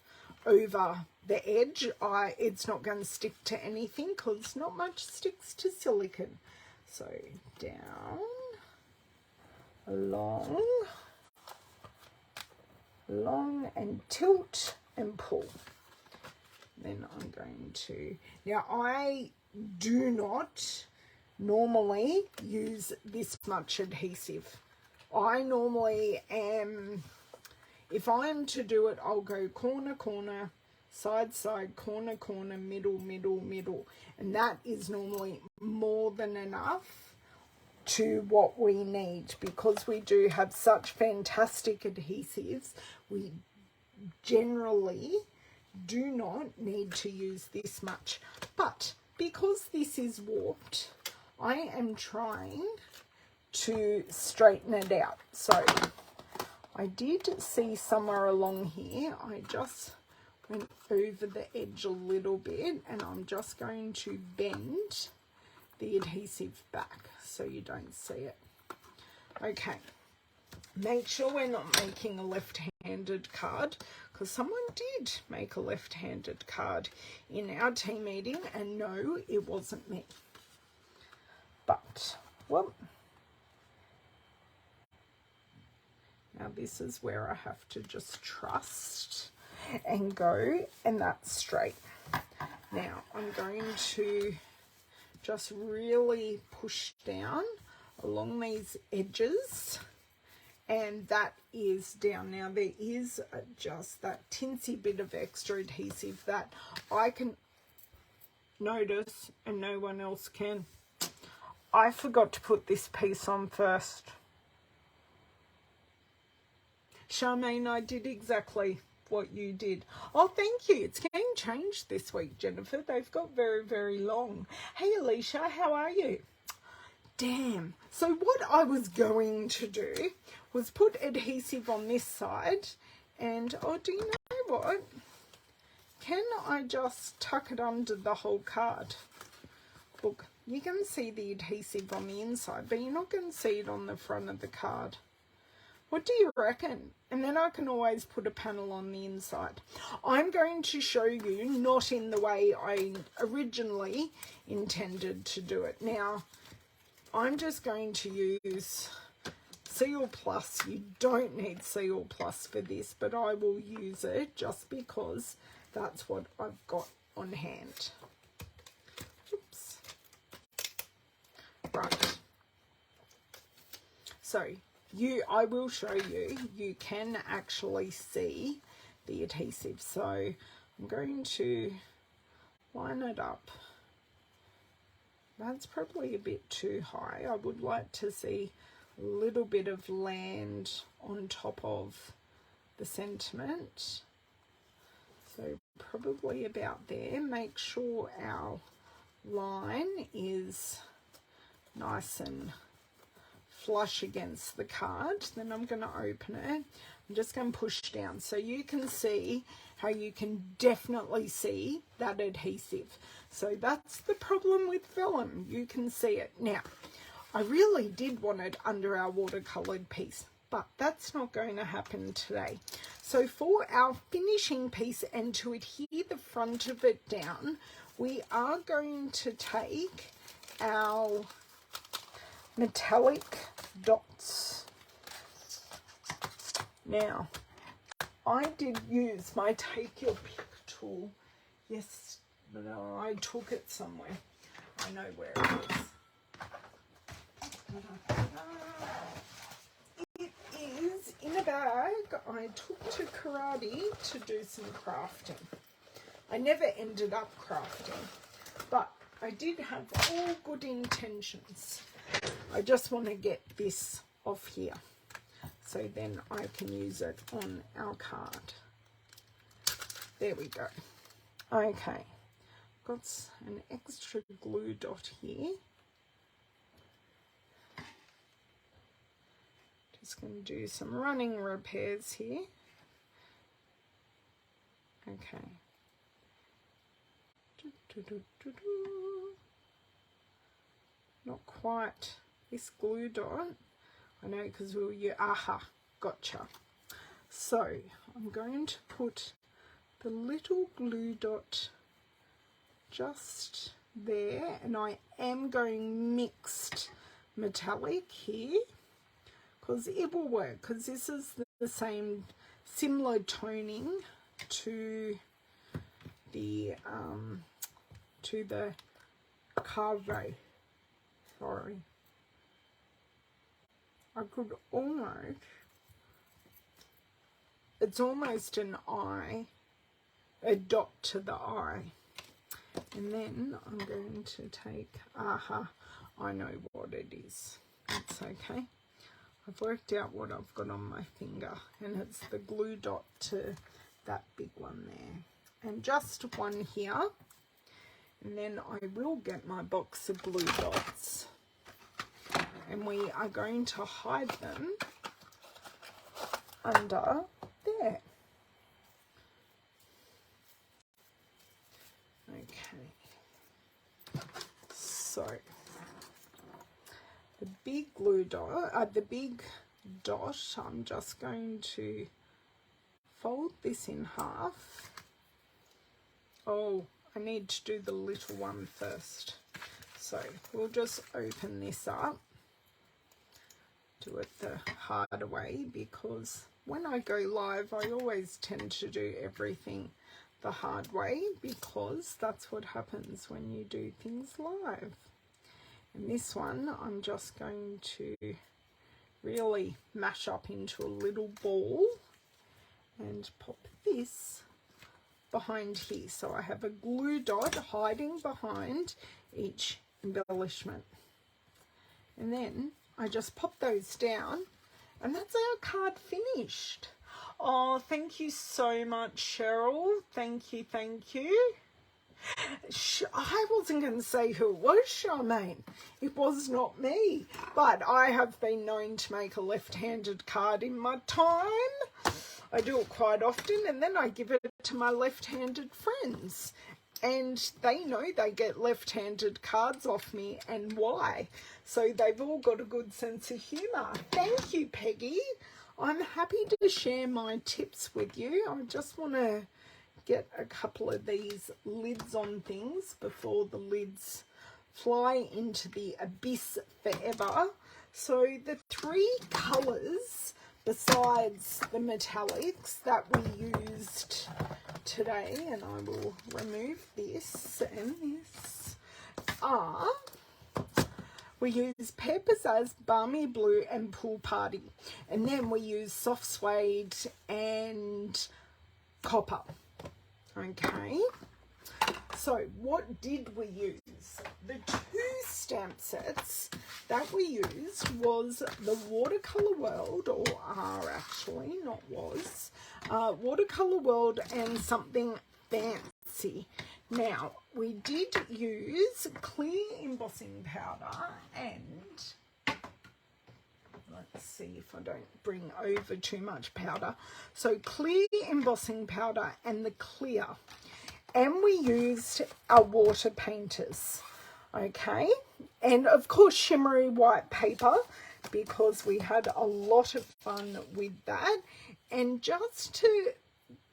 over the edge, it's not going to stick to anything because not much sticks to silicone. So down, along, and tilt and pull. Then I'm going to, now I do not normally use this much adhesive. I normally am, if I am to do it, I'll go corner, corner, side, side, corner, corner, middle, middle, middle. And that is normally more than enough to what we need, because we do have such fantastic adhesives. We generally do not need to use this much. But because this is warped, I am trying to straighten it out. So I did see somewhere along here, I just went over the edge a little bit, and I'm just going to bend the adhesive back so you don't see it. Okay, make sure we're not making a left-handed card, because someone did make a left-handed card in our team meeting, and no, it wasn't me. But, well, now this is where I have to just trust and go, and that's straight. Now I'm going to just really push down along these edges, and that is down. Now there is just that tinsy bit of extra adhesive that I can notice and no one else can. I forgot to put this piece on first. Charmaine, I did exactly what you did. Oh, thank you. It's getting changed this week, Jennifer. They've got very, very long. Hey, Alicia, how are you? Damn. So what I was going to do was put adhesive on this side, and oh, do you know what? Can I just tuck it under the whole card? Look, you can see the adhesive on the inside, but you're not going to see it on the front of the card. What do you reckon? And then I can always put a panel on the inside. I'm going to show you, not in the way I originally intended to do it. Now, I'm just going to use Seal Plus. You don't need Seal Plus for this, but I will use it just because that's what I've got on hand. Oops. Right. So, I will show you, you can actually see the adhesive. So I'm going to line it up. That's probably a bit too high. I would like to see a little bit of land on top of the sentiment. So probably about there. Make sure our line is nice and flush against the card. Then I'm going to open it. I'm just going to push down so you can see how you can definitely see that adhesive. So that's the problem with vellum. You can see it. Now, I really did want it under our watercolored piece, but that's not going to happen today. So for our finishing piece, and to adhere the front of it down, we are going to take our metallic dots. Now, I did use my take your pick tool. Yes, no, I took it somewhere. I know where it is. It is in a bag I took to karate to do some crafting. I never ended up crafting, but I did have all good intentions. I just want to get this off here so then I can use it on our card. There we go. Okay, got an extra glue dot here. Just going to do some running repairs here. Okay. Not quite this glue dot. I know, because aha, gotcha. So I'm going to put the little glue dot just there, and I am going mixed metallic here because it will work, because this is the same, similar toning to the carve. Sorry, I could almost, it's almost an eye, a dot to the eye. And then I'm going to take, aha, I know what it is. It's okay. I've worked out what I've got on my finger, and it's the glue dot to that big one there. And just one here. And then I will get my box of glue dots, and we are going to hide them under there. Okay. So the big glue dot, I'm just going to fold this in half. Oh, I need to do the little one first. So we'll just open this up, do it the harder way, because when I go live I always tend to do everything the hard way, because that's what happens when you do things live. And this one I'm just going to really mash up into a little ball and pop this behind here. So I have a glue dot hiding behind each embellishment. And then I just pop those down, and that's our card finished. Oh, thank you so much, Cheryl. Thank you, thank you. I wasn't going to say who it was, Charmaine. It was not me. But I have been known to make a left-handed card in my time. I do it quite often, and then I give it to my left-handed friends. And they know they get left-handed cards off me and why. So they've all got a good sense of humour. Thank you, Peggy. I'm happy to share my tips with you. I just want to get a couple of these lids on things before the lids fly into the abyss forever. So the 3 colours besides the metallics that we used today, and I will remove this and this, are, we use Pear Pizzazz, Balmy Blue and Pool Party, and then we use Soft Suede and Copper. Okay, so what did we use? The 2 stamp sets that we used was the Watercolor World, or are actually, not was, Watercolor World and Something Fancy. Now, we did use clear embossing powder and, let's see if I don't bring over too much powder. So clear embossing powder and the clear. And we used our water painters, okay? And of course shimmery white paper, because we had a lot of fun with that. And just to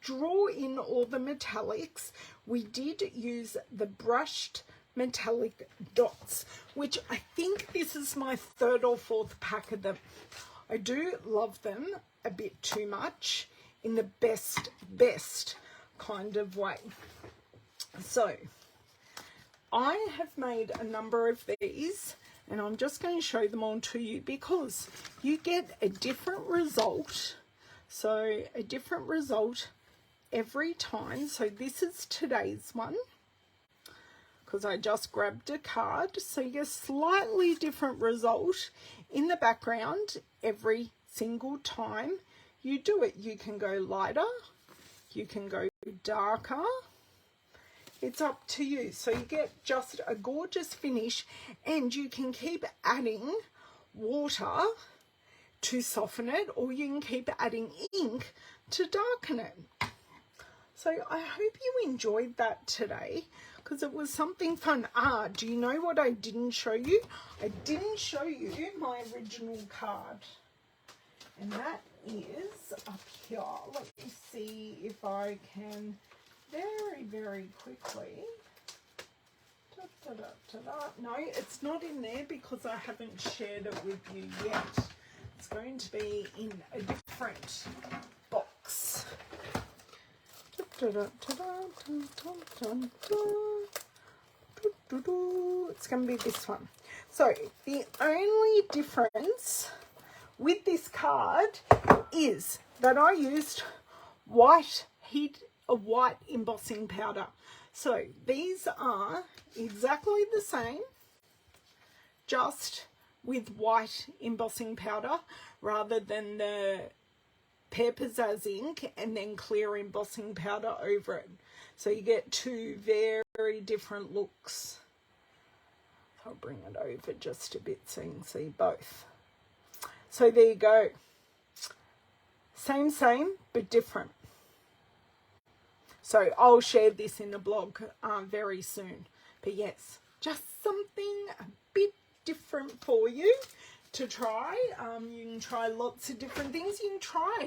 draw in all the metallics, we did use the brushed metallic dots, which I think this is my 3rd or 4th pack of them. I do love them a bit too much in the best kind of way. So I have made a number of these, and I'm just going to show them all to you because you get a different result. So a different result every time. So this is today's one, because I just grabbed a card. So you get a slightly different result in the background every single time you do it. You can go lighter, you can go darker. It's up to you. So you get just a gorgeous finish, and you can keep adding water to soften it, or you can keep adding ink to darken it. So I hope you enjoyed that today, because it was something fun. Do you know what I didn't show you? I didn't show you my original card, and that is up here. Let me see if I can very quickly. No, it's not in there because I haven't shared it with you yet. It's going to be in a different box. It's going to be this one. So the only difference with this card is that I used white embossing powder. So these are exactly the same, just with white embossing powder rather than the Pear Pizzazz ink and then clear embossing powder over it. So you get 2 very different looks. I'll bring it over just a bit so you can see both. So there you go. Same, but different. So I'll share this in the blog very soon. But yes, just something a bit different for you to try. You can try lots of different things. You can try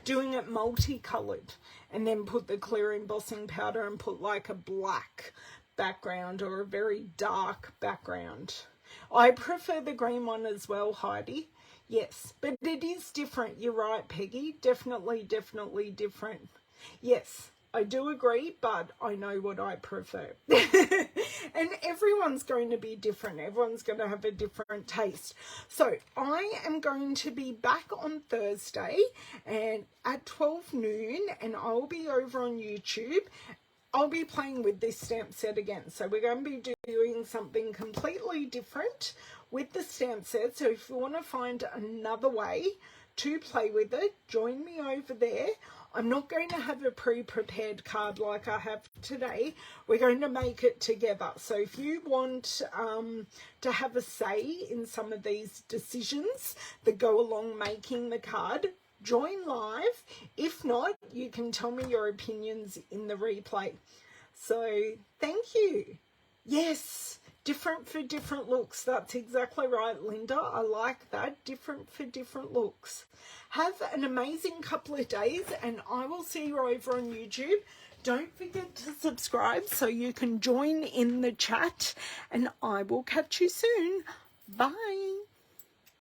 doing it multicolored and then put the clear embossing powder and put like a black background or a very dark background. I prefer the green one as well, Heidi. Yes, but it is different. You're right, Peggy. Definitely different. Yes. I do agree, but I know what I prefer. And everyone's going to be different. Everyone's going to have a different taste. So I am going to be back on Thursday and at 12 noon, and I'll be over on YouTube. I'll be playing with this stamp set again. So we're going to be doing something completely different with the stamp set. So if you want to find another way to play with it, join me over there. I'm not going to have a pre-prepared card like I have today. We're going to make it together. So if you want to have a say in some of these decisions that go along making the card, join live. If not, you can tell me your opinions in the replay. So thank you. Yes, different for different looks. That's exactly right, Linda. I like that. Different for different looks. Have an amazing couple of days, and I will see you over on YouTube. Don't forget to subscribe so you can join in the chat, and I will catch you soon. Bye.